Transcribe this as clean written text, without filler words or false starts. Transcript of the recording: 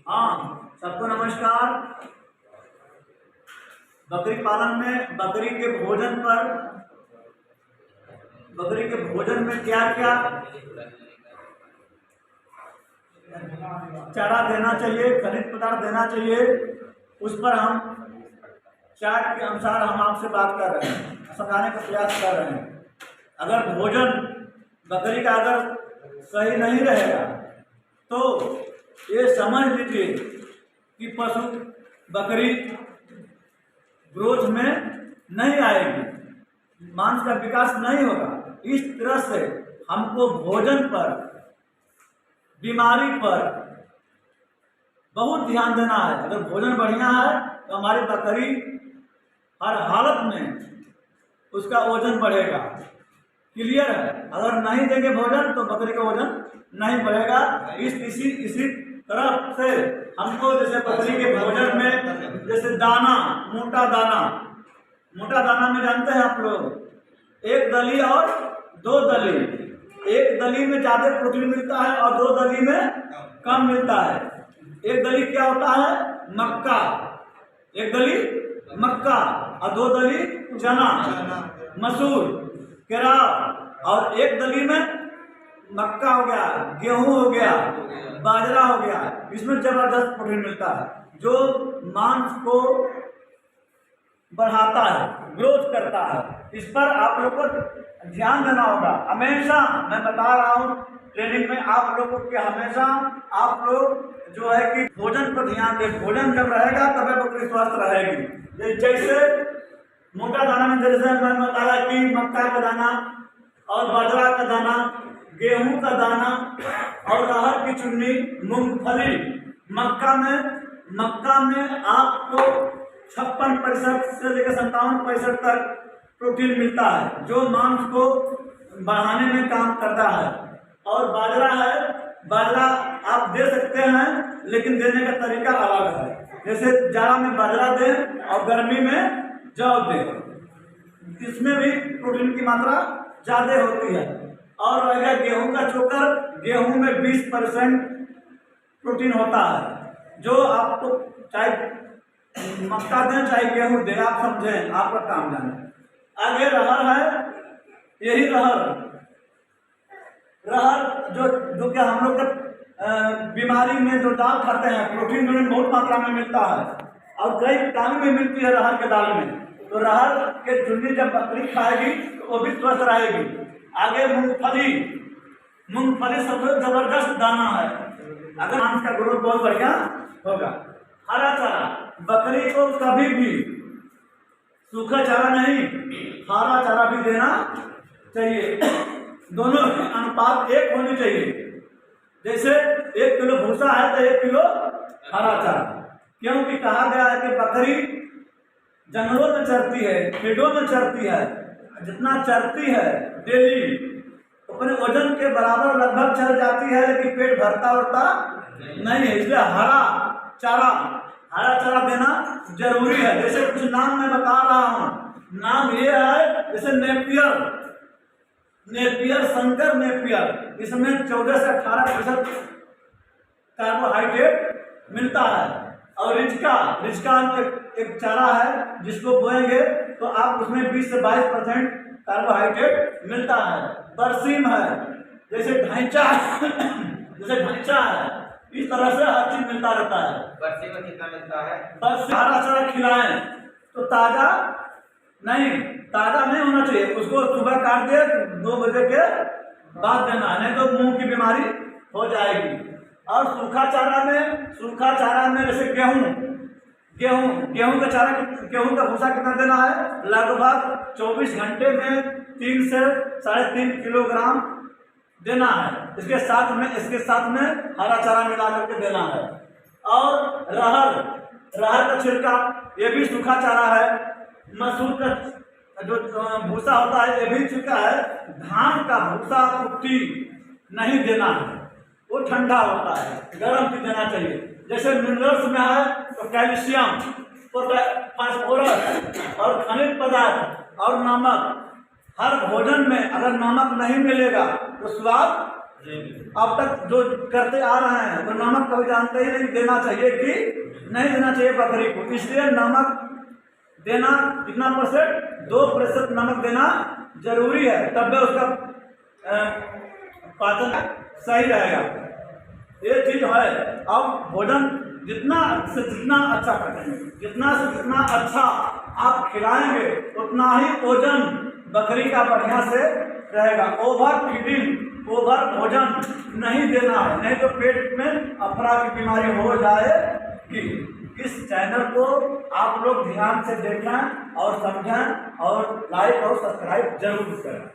हाँ, सबको नमस्कार। बकरी पालन में बकरी के भोजन में क्या क्या चारा देना चाहिए, खनिज पदार्थ देना चाहिए, उस पर हम चार्ट के अनुसार हम आपसे बात कर रहे हैं, समझाने का प्रयास कर रहे हैं। अगर भोजन बकरी का अगर सही नहीं रहेगा तो ये समझ लीजिए कि पशु बकरी ग्रोथ में नहीं आएगी, मांस का विकास नहीं होगा। इस तरह से हमको भोजन पर, बीमारी पर बहुत ध्यान देना है। अगर भोजन बढ़िया है तो हमारी बकरी हर हालत में उसका वजन बढ़ेगा। क्लियर है? अगर नहीं देंगे भोजन तो बकरी का वजन नहीं बढ़ेगा। इसी तरफ से हमको जैसे बकरी के भोजन में जैसे दाना, मोटा दाना में जानते हैं आप लोग, एक दली और दो दली। एक दली में ज्यादा प्रोटीन मिलता है और दो दली में कम मिलता है। एक दली क्या होता है? मक्का। एक दली मक्का और दो दली चना, मसूर, केराव। और एक दली में मक्का हो गया, गेहूं हो गया, बाजरा हो गया। इसमें जबरदस्त प्रोटीन मिलता है जो मांस को बढ़ाता है, ग्रोथ करता है। इस पर आप लोग को ध्यान देना होगा। हमेशा मैं बता रहा हूँ ट्रेनिंग में आप लोगों के, हमेशा आप लोग जो है कि भोजन पर ध्यान दें। भोजन जब रहेगा तब बकरी स्वस्थ रहेगी। जैसे मोटा दाना में जैसे मैं बताया कि मक्का का दाना और बाजरा का दाना, गेहूं का दाना और अरहर की चुन्नी, मूंगफली। मक्का में आपको 56% से लेकर 57% तक प्रोटीन मिलता है जो मांस को बढ़ाने में काम करता है। और बाजरा आप दे सकते हैं लेकिन देने का तरीका अलग है। जैसे जाड़ा में बाजरा दें और गर्मी में जौ दें, इसमें भी प्रोटीन की मात्रा ज्यादा होती है। और रहेगा गेहूं का चोकर, गेहूं में 20% प्रोटीन होता है जो आपको चाहे मक्का दें चाहे गेहूं दें, आप समझें, आपका काम जाने। आगे रहर है, यही रहर जो कि हम लोग बीमारी में जो दाल खाते हैं, प्रोटीन बहुत मात्रा में मिलता है और कई विटामिन भी मिलती है रहर के दाल में। तो रहर के चुन्नी जब बकरी खाएगी तो वो भी स्वस्थ रहेगी। आगे मूंगफली सबसे जबरदस्त दाना है, अगर मांस का ग्रोथ बहुत बढ़िया होगा। हरा चारा, बकरी को कभी भी सूखा चारा नहीं, हरा चारा भी देना चाहिए। दोनों की अनुपात एक होनी चाहिए। जैसे 1 किलो भूसा है तो 1 किलो हरा चारा। क्योंकि कहा गया है कि बकरी जंगलों में चरती है, खेतों में चरती है, जितना चरती है डेली अपने वजन के बराबर लगभग चल जाती है, लेकिन पेट भरता नहीं है। इसलिए हरा चारा देना जरूरी है। जैसे कुछ नाम मैं बता रहा हूँ, नाम ये है जैसे नेपियर, शंकर नेपियर, इसमें 14 से 18% कार्बोहाइड्रेट मिलता है। और रिचका एक चारा है जिसको बोएंगे तो आप उसमें 20 से 22% कार्बोहाइड्रेट मिलता है। बरसीम है, जैसे ढांचा है, इस तरह से हर चीज मिलता रहता है। बरसीम में कितना मिलता है? बस हरा चारा खिलाएं तो ताजा नहीं होना चाहिए, उसको सुबह काट दिए 2 बजे के बाद देना, नहीं तो मुंह की बीमारी हो जाएगी। और सूखा चारा में जैसे गेहूं का भूसा कितना देना है? लगभग 24 घंटे में 3 से 3.5 किलोग्राम देना है। इसके साथ में हरा चारा मिला करके देना है। और रहर का छिलका, ये भी सूखा चारा है। मसूर का जो भूसा होता है ये भी छिलका है। धान का भूसा कुट्टी नहीं देना है, वो ठंडा होता है, गर्म चीज देना चाहिए। जैसे मिनरल्स में है तो कैल्शियम, फास्फोरस और खनिज पदार्थ और नमक। हर भोजन में अगर नमक नहीं मिलेगा तो स्वाद अब तक जो करते आ रहे हैं तो नमक कभी जानते ही नहीं देना चाहिए कि नहीं देना चाहिए बकरी को, इसलिए नमक देना कितना %? 2% नमक देना जरूरी है, तब उसका पाचन सही रहेगा। ये चीज है। अब भोजन जितना से जितना अच्छा करेंगे, जितना से जितना अच्छा आप खिलाएंगे उतना ही वजन बकरी का बढ़िया से रहेगा। ओवर फीडिंग, ओवर भोजन नहीं देना है, नहीं तो पेट में अफरा की बीमारी हो जाएगी। इस चैनल को आप लोग ध्यान से देखें और समझें और लाइक और सब्सक्राइब जरूर करें।